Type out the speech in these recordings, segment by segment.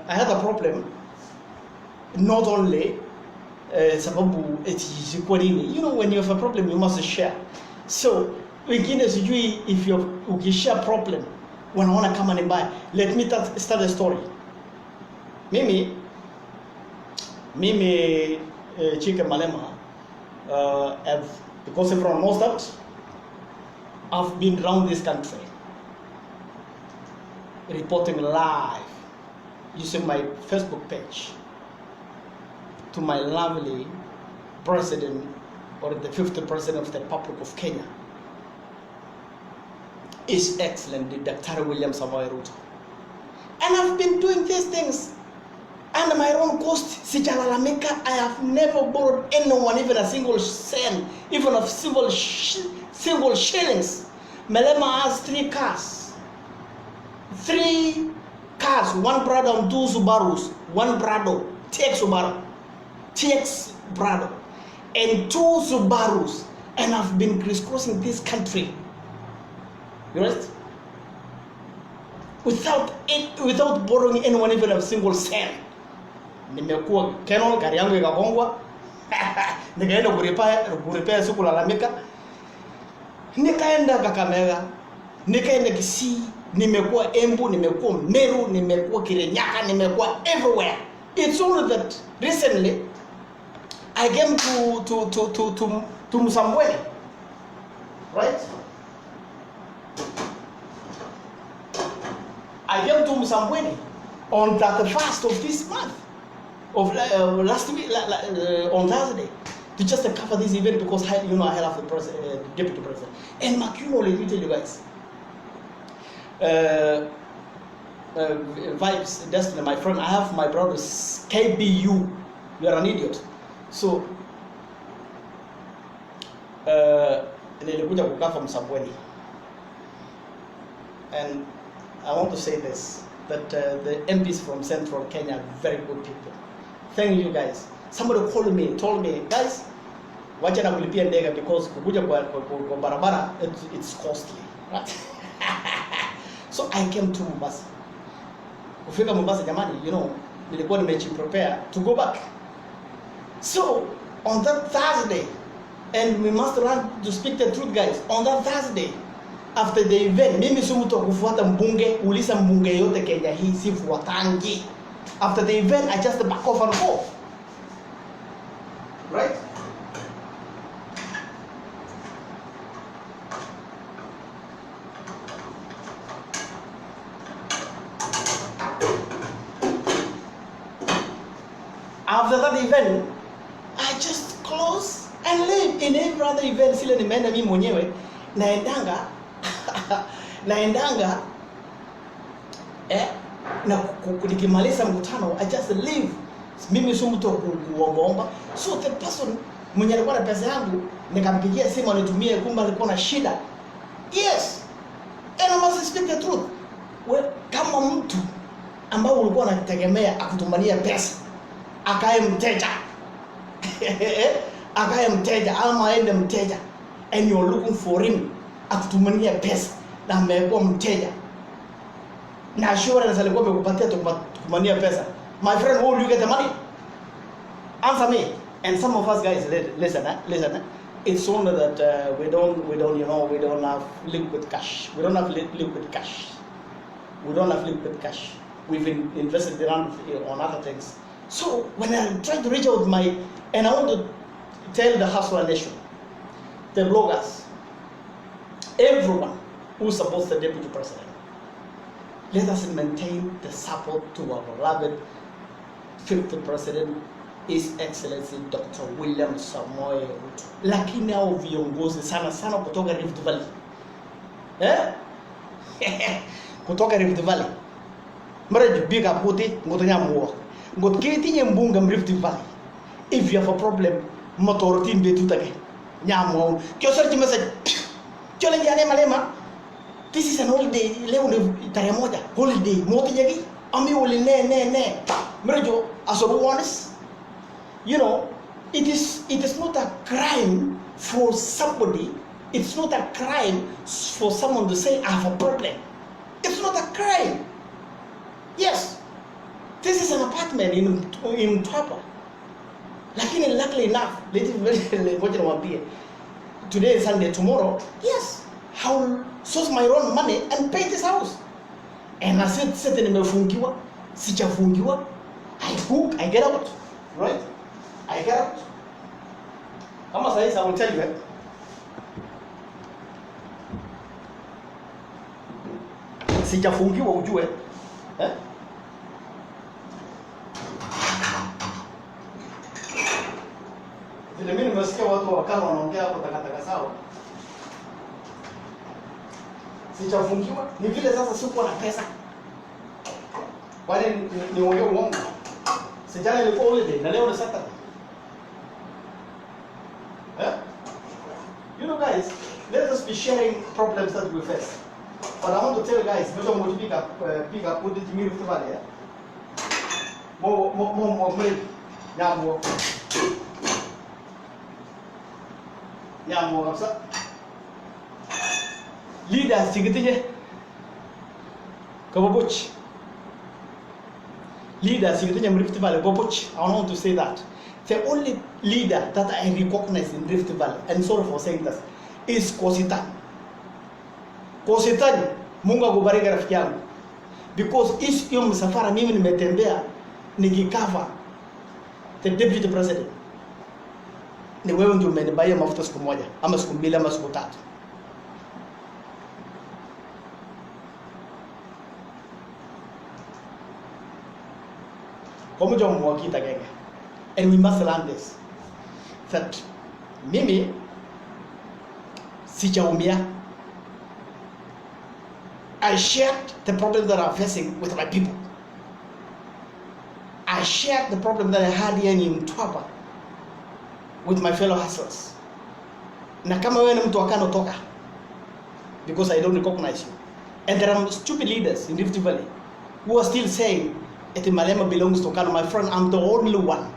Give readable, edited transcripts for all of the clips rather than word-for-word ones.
I had a problem, not only sababu eti kwa nini, you know, when you have a problem you must share. So wengine sijui if you ukishare problem wanaona kama ni mbaya. Let me start a story. Mimi Chike Malema, because everyone knows that I've been around this country reporting live using my Facebook page to my lovely president, or the 50th president of the Republic of Kenya, His Excellency Dr. William Samoei Ruto. And I've been doing these things under my own cost. Sijalalamika. I have never borrowed anyone even a single cent, even of single shillings. Malema has 3 cars. 3 cars, 1 Prado and 2 Subarus. 1 Prado, TX Subaru, TX Prado, and 2 Subarus. And I've been crisscrossing this country. You understand? Without borrowing anyone even a single cent. Nimekuwa Canon, gari yangu ikagongwa. Nikaenda kuripea siku lalamika. Nikaenda Kakamega, nikaenda Kisii, nimekuwa Embu, nimekuwa Meru, nimekuwa Kirinyaga, nimekuwa everywhere. It's only that recently I came to Msambweni, right? I came to Msambweni on the 1st of this month, of last week, on Thursday, to just cover this event because I have the deputy president. And Makuno, let me tell you guys, Vibes, Destiny, my friend, I have my brothers, KBU, you are an idiot. So, nilikuja kukaa from Msambweni. And I want to say this, that the MPs from Central Kenya are very good people. Thank you guys. Somebody called me, told me, guys, wacha na kulipia ndege because kukuja kwa barabara it's costly, right? So I came to Mombasa. Kufika Mombasa jamani, nilikuwa prepare to go back. So on that Thursday, and we must learn to speak the truth, guys. On that Thursday, after the event, mimi si mtu kufuata mbunge, ulisa mbunge yote Kenya hii sifuatangi. After the event, I just back off and go. Right? After that event, I just close and leave. In every other event, sile nimeenda mimi mwenyewe, naendanga na nikimaliza mkutano I just leave. Mimi si mtu kuomba. So the person mwenye alikuwa na pesa yangu nikampigia simu anitumie, kumbe alikuwa na shida. Yes, and I must speak the truth. Well, kama mtu ambao ulikuwa unategemea akutumania pesa akae mteja ama aende mteja, and you're looking for him akutumania pesa na amekuwa mteja na assurance alikuwa amekupatia tukumania pesa, my friend, where will you get the money? Answer me. And some of us guys, listen. It's only that we don't have liquid cash. We don't have liquid cash. We've invested around on other things. So when I try to reach out and I want to tell the Hustler Nation, the bloggers, everyone who supports the deputy president, let us maintain the support to our beloved 50th president, His Excellency Dr. William Samoei Ruto. Lakini hao viongozi sana kutoka Rift Valley, kutoka Rift Valley, mara big up kuti ngotonya muwa ngot kiti nyembunga Rift Valley. If you have a problem, motor team betu take nyamo kyo search message chole jane malema. This is an holiday, leo ni tarehe moja, holiday moti nyagi ami uli ne mrejo asobu honest. It is not a crime for somebody. It's not a crime for someone to say I have a problem. It's not a crime. Yes, This is an apartment in Mtwapa. Lakini luckily enough, today is Sunday, tomorrow, yes, I will source my own money and pay this house. And I said nimefungiwa, sijafungiwa. I cook, I get out. Right? I get out. Kama sasa I will tell you. Sijafungiwa ujue. Vile mimi nimesikia watu wakala wanaongea hapo takataka sawa. Sijafungiwa, ni vile sasa sikuwa na pesa. Wale niongee uongo. Sijana ilikuwa holiday na leo ni Saturday. You know guys, let us be sharing problems that we face. But I want to tell you guys, we don't want to pick up with the Rift Valley. More Nyambo. Nyambo kabisa. Leaders tingitije. Kaboboch. Leaders tingitije Rift Valley Boboch. I want to say that. The only leader that I recognize in Rift Valley, and sorry for saying this, is Kositany. Kositany, Mungu akubariki rafiki yangu. Because hiyo msafara mimi nimetembea nikikava the deputy president. Ni wewe ndio umenibaia mafuta siku moja, ama siku mbili ama siku tatu. Komo jo mwakita genge. And we must learn this. That mimi sijaumia. I shared the problem that I'm facing with my people. I shared the problem that I had here in Mtwapa with my fellow hustlers. Na kama wewe ni mtu wa Kano toka, because I don't recognize you. And there are stupid leaders in Rift Valley who are still saying that Malema belongs to Kano. My friend, I'm the only one.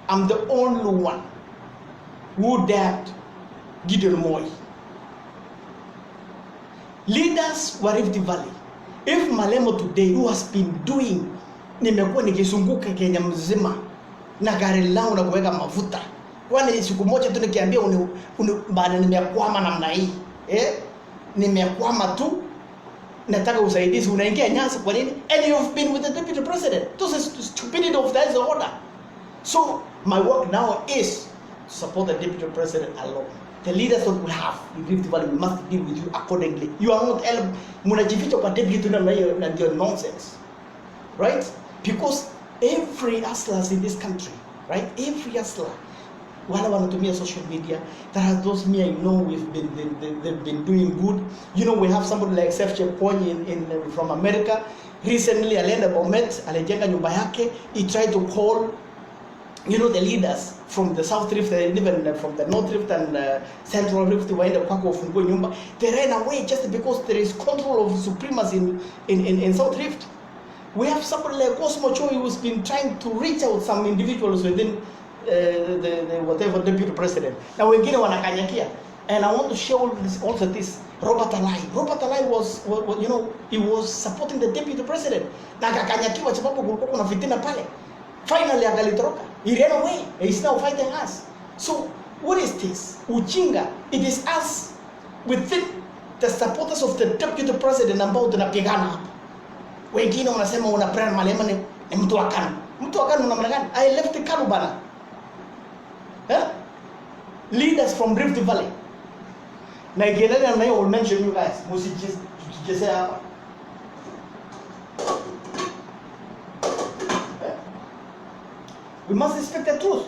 I'm the only one who dared Gideon Moi. Leaders wa Rift Valley. If Malema today, who has been doing, nimekuwa nikizunguka Kenya mzima na gari lao na kuweka mafuta. Kwani siku moja tu nikiambia bana nimekwama namna hii. Nimekwama tu, nataka usaidizi, unaingia nyasi kwa nini? And you've been with the deputy president. This is stupidity of the order. So my work now is to support the deputy president alone. The leaders that we have in Rift Valley, we must deal with you accordingly. You are not munajificha kwa deputy na ndio nonsense. Right? Because every hustlers in this country, right? Every hustler, wale wanatumia social media, there are those me I know they've been doing good. You know, we have somebody like Seth Chepkwony from America. Recently alienda Bomet, alijenga nyumba yake. He tried to call, you know, the leaders from the South Rift and even from the North Rift and Central Rift, waenda kwako ufungue nyumba. They ran away just because there is control of supremacy in South Rift. We have somebody like Cosmo Choi who's been trying to reach out some individuals within the whatever deputy president. Now wengine wanakanyakia. And I want to show also this. Robert Alai was you know, he was supporting the deputy president. Na akakanyakiwa sababu kulikuwa kuna fitina pale. Finally akalitoroka. He ran away. He's now fighting us. So what is this? Ujinga. It is us within the supporters of the deputy president ambao tunapigana hapa. Wengine wanasema una Brian Malema ni mtu wa Kano. Mtu wa Kano namna gani? I left Kano bana. Leaders from Rift Valley. Na ikiendelea na hiyo will mention you guys. Msijisea hapa. We must respect the truth.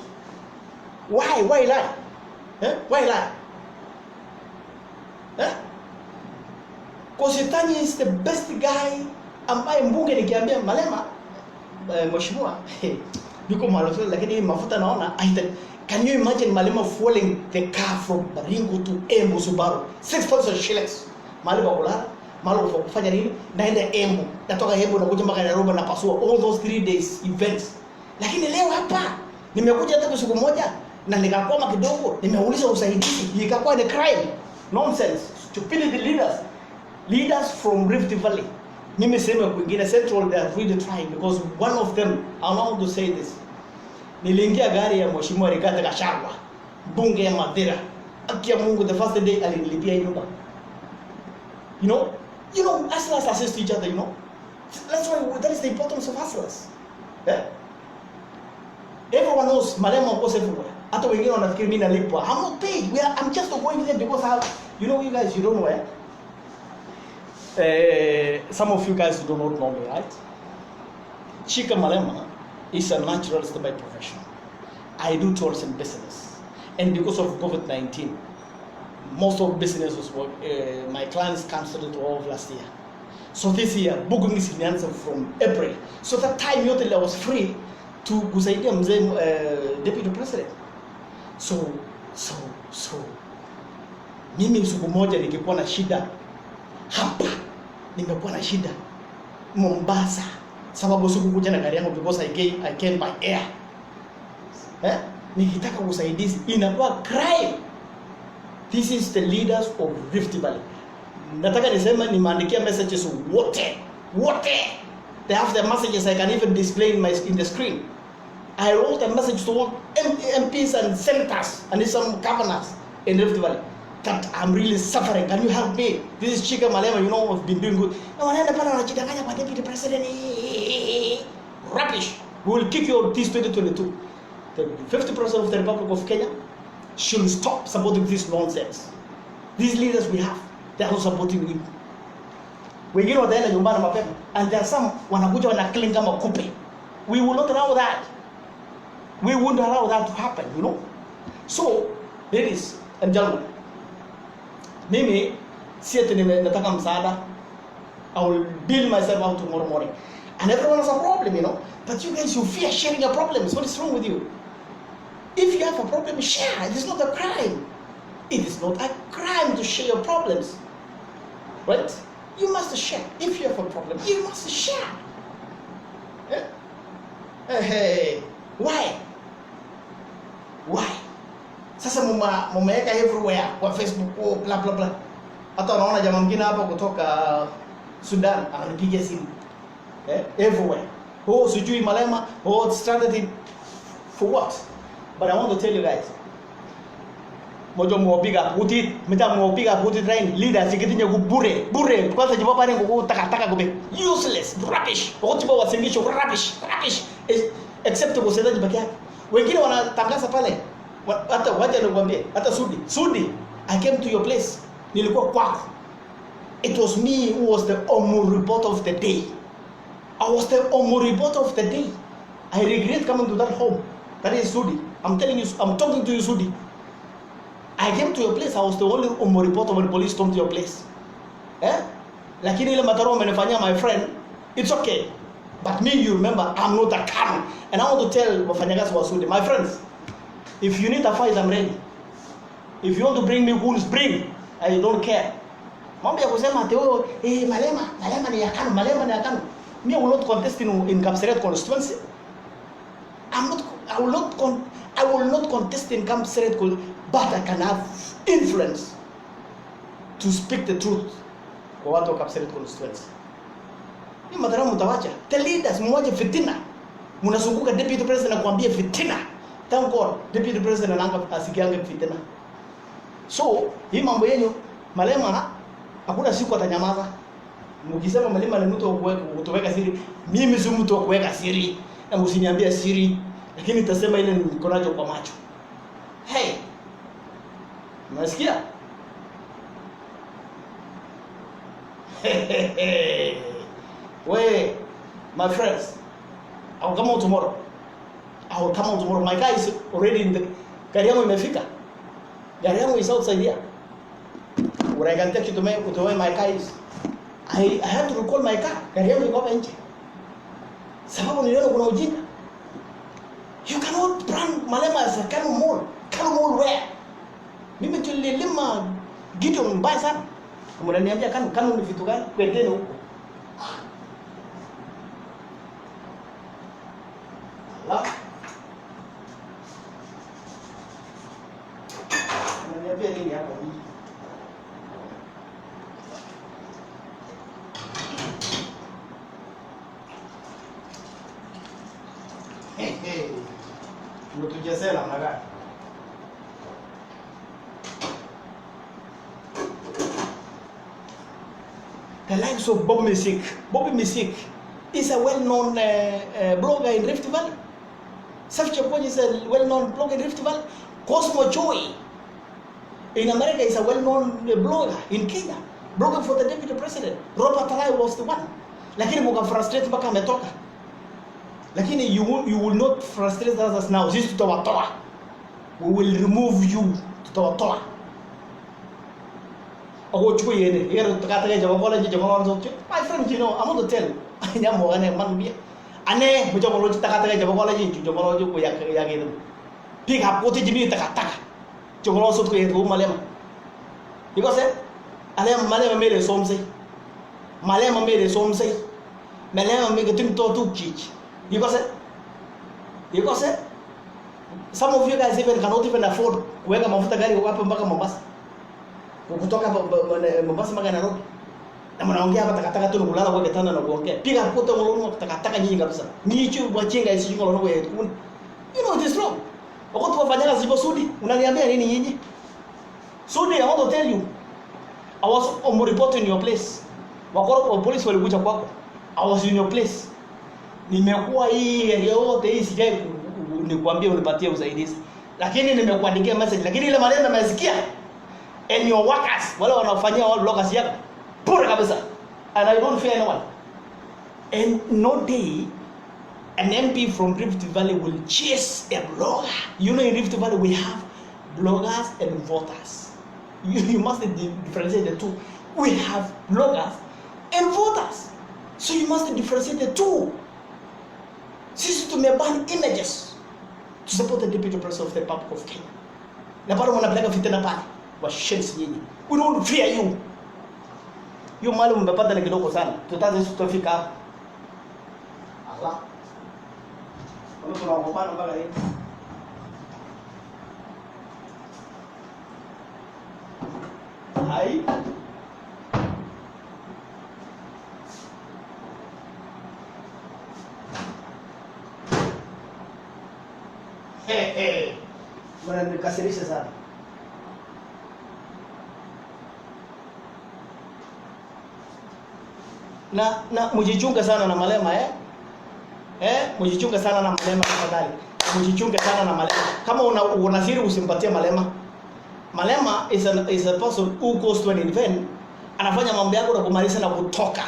Why lie? Why lie? Kositany is the best guy ambaye mbunge nikiambia Malema mheshimiwa yuko Malosel lakini mafuta naona can you imagine Malema fueling the car from Baringo to Embu Subaru 6,000 shillings Malema kulala Malema kufanya nini naenda Embu natoka Embu na kuja mpaka Nairobi na pasua all those 3 days events. Lakini leo hapa nimekuja hata siku moja na nikakwama kidogo, nimeuliza usaidizi, ikakuwa ni crime. Nonsense. Stupidity leaders from Rift Valley. Mimi sema kwingine Central they are really trying because one of them, I want to say this. Niliingia gari ya Mheshimiwa Rigathi Gachagua, bunge ya Mathira. Akia Mungu, the first day alinilipia nyumba. You know, hustlers assist each other, you know. That's why that is the importance of hustlers. Yeah? Everyone knows Malema goes everywhere. Hata wengine wanafikiri mimi nalipwa. I'm not paid. I'm just going there because you know, you guys, you don't know some of you guys do not know me, right? Chika Malema is a naturalist by profession. I do tourism business. And because of COVID-19, most of businesses work, my clients cancelled all of last year. So this year, booking is in the answer from April. So that time yote I was free to kusaidia mzee deputy president. So mimi siku moja nikikuwa na shida hapa, nimekuwa na shida Mombasa, sababu sikukuja na gari yangu because I came by air. Nikitaka usaidizi inakuwa crime. This is the leaders of Rift Valley. Nataka nisema nimeandikia messages wote. They have the messages I can even display in the screen. I wrote a message to all MPs and senators and some governors in Rift Valley that I'm really suffering. Can you help me? This is Chika Malema, you know, I've been doing good. Na wanaenda pale wanajidanganya kwa deputy president. Rubbish. We will kick you out this 2022. The 50% of the Republic of Kenya should stop supporting this nonsense. These leaders we have, they are not supporting you. Wengine wataenda nyumbani mapema, and there are some wanakuja wanakling kama kupe. We will not allow that. We won't allow that to happen, you know. So, ladies and gentlemen, mimi si ati nataka msaada. I will build myself out tomorrow morning. And everyone has a problem, you know. But you guys, you fear sharing your problems. What is wrong with you? If you have a problem, share. It is not a crime. It is not a crime to share your problems. Right? You must share. If you have a problem, you must share. Yeah? Hey. Why? Sasa mumeweka everywhere kwa Facebook, blah blah blah. Hata unaona jamaa mwingine hapa kutoka Sudan ananipigia simu. Everywhere. Sijui Malema, strategy for what? But I want to tell you guys. Mojo mwopiga puti, mita mwopiga puti train leader sikitinye kubure. Kwanza jibo pale nguku taka kube. Useless, rubbish. Wotibo wasingisho rubbish. Except kusema jibaki yake. Wengine wanatangaza pale. Hata waje nikwambie, hata Sudi, I came to your place. Nilikuwa kwako. It was me who was the Omo reporter of the day. I was the Omo reporter of the day. I regret coming to that home. That is Sudi. I'm telling you, I'm talking to you, Sudi. I came to your place. I was the only Omo reporter when the police came to your place. Lakini ile mataro umenifanyia, my friend, it's okay. But me, you remember, I'm not a Kanu. And I want to tell wafanyakazi wa Sudi, my friends, if you need a fight, I'm ready. If you want to bring me goons, bring. I don't care. Mambo ya kusema ati wewe Malema ni ya Kanu. Me, I will not contest in Kapseret constituency. I will not contest in Kapseret, but I can have influence to speak the truth kwa watu wa Kapseret constituency. Ni madhara mtawacha. The leaders mwaje fitina. Mnazunguka deputy president kuambia fitina. Thank God, deputy president anaanga asikiange fitina. So, hii mambo yenu Malema hakuna siku atanyamaza. Mkisema Malema ni mtu wa kuweka siri, mimi si mtu wa kuweka siri. Na msiniambie siri, lakini nitasema ile niko nacho kwa macho. Hey. Unasikia? Wait, my friends, I will come out tomorrow. My car is already in the... Gari yangu imefika. Gari yangu is outside here. What I can take you to where my car is. I had to recall my car. Gari yangu iko hapa nje. Sababu niliona kuna ujinga. You cannot brand Malema as a Kanu Mall. Kanu Mall where? Mimi tulilima Gideon mbaya sana. Mnaniambia Kanu ni vitu gani? Kwendeni huko. Allah. Mnaniambia nini hapo? Mtujezela namna gani? The likes of Bobby Misik. Bobby Misik is a well-known blogger in Rift Valley. Saf Chepkwony is a well-known blogger in Rift Valley. Cosmo Joy in America is a well-known blogger. In Kenya, blogger for the deputy president. Robert Alai was the one. Lakini muka frustrate mpaka ametoka. Lakini you will not frustrate us now. Sisi tutawatoa. We will remove you. Tutawatoa. My friend, you know, I'm going to tell you. Pick up what you taka. Also to Malema. Because Malema made a song say. Malema made a song say. Malema make a thing to teach. Because some of you guys even cannot even afford kuweka mafuta gari wapi mpaka Mombasa. Kutoka Mombasa mpaka Nairobi. Na mnaongea hapa takataka tu kulala kwa kitanda na kuongea. Piga kuta mlolo takataka nyingi kabisa. Nicho wachenga isi ngolo kwa yetu. You know this wrong. Wakati wafanyana zipo Sudi, unaniambia nini nyinyi? Sudi, I want to tell you. I was on report in your place. Wakoro police walikuja kwako. I was in your place. Nimekuwa hii yote hii sijai nikwambia unipatie usaidizi. Lakini nimekuandikia message, lakini ile maneno nimesikia. And your workers, wale wanafanyia wale bloggers yako, pure kabisa. And I don't fear anyone. And no day an MP from Rift Valley will chase a blogger. You know, in Rift Valley we have bloggers and voters. You must differentiate the two. We have bloggers and voters. So you must differentiate the two. Sisi tumeban images to support the deputy president of the Republic of Kenya. Na bado wanapeleka fitina pale. Washenzi nyinyi. We don't fear you. Hiyo mali mmepata ni kidogo sana. Tutaanza tutafika hapo. Allah. Wala tunaogombana mpaka hivi. Hai. Bwana nikasirisha sana. Na mjichunge sana na Malema mjichunge sana na Malema tafadhali. Mjichunge sana na Malema. Kama unasiri usimpatie Malema. Malema is a person who goes to an event, anafanya mambo yako na kumaliza na kutoka.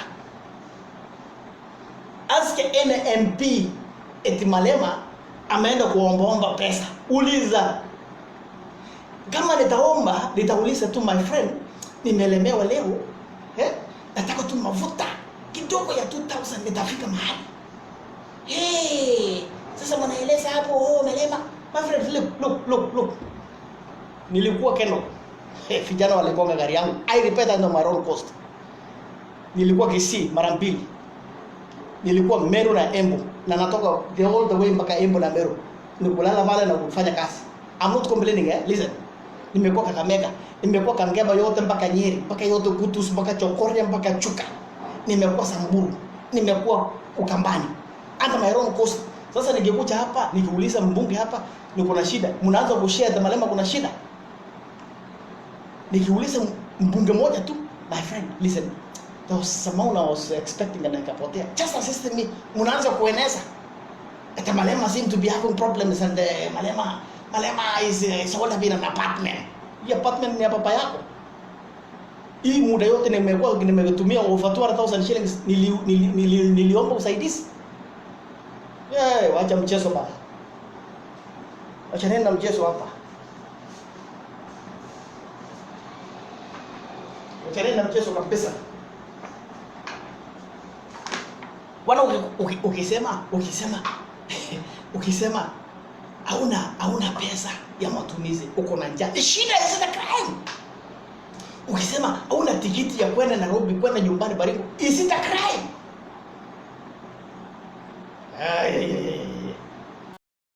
Ask any MP eti Malema ameenda kuomba pesa. Uliza. Kama nitaomba, nitauliza tu my friend, nimelemewa leo. Nataka tu mafuta kidogo ya 2000 nitafika mahali. Sasa mnaeleza hapo Malema. My friend, look. Nilikuwa Keno. Vijana waligonga gari yangu. I repaid under my own cost. Nilikuwa Kisii mara mbili. Nilikuwa Meru na Embu na natoka all the way mpaka Embu na Meru. Nikulala pale na kufanya kazi. I'm not complaining, listen. Nimekuwa Kakamega, nimekuwa Kangema yote mpaka Nyeri, mpaka yote Kutus, mpaka Chokoria, mpaka Chuka. Nimekuwa Samburu, nimekuwa Ukambani. Under my own cost. Sasa ningekuja hapa, nikiuliza mbunge hapa, niko na shida. Mnaanza kushare Malema kuna shida. Nikiuliza mbunge moja tu, my friend, listen. There was some amount I was expecting and nikapotea. Just assist me. Mnaanza kueneza. Ata Malema seem to be having problems and Malema is all having an apartment. Hii apartment ni ya papa yako. Hii muda yote nimetumia over 200,000 shillings niliomba usaidizi. Wacha mchezo bana. Wacha nenda mchezo hapa. Wacha nenda mchezo kabisa. Wana ukisema hauna pesa ya matumizi, uko na njaa. Shida is the crime. Ukisema hauna tikiti ya kwenda Nairobi, kwenda nyumbani Baringo, is it a crime?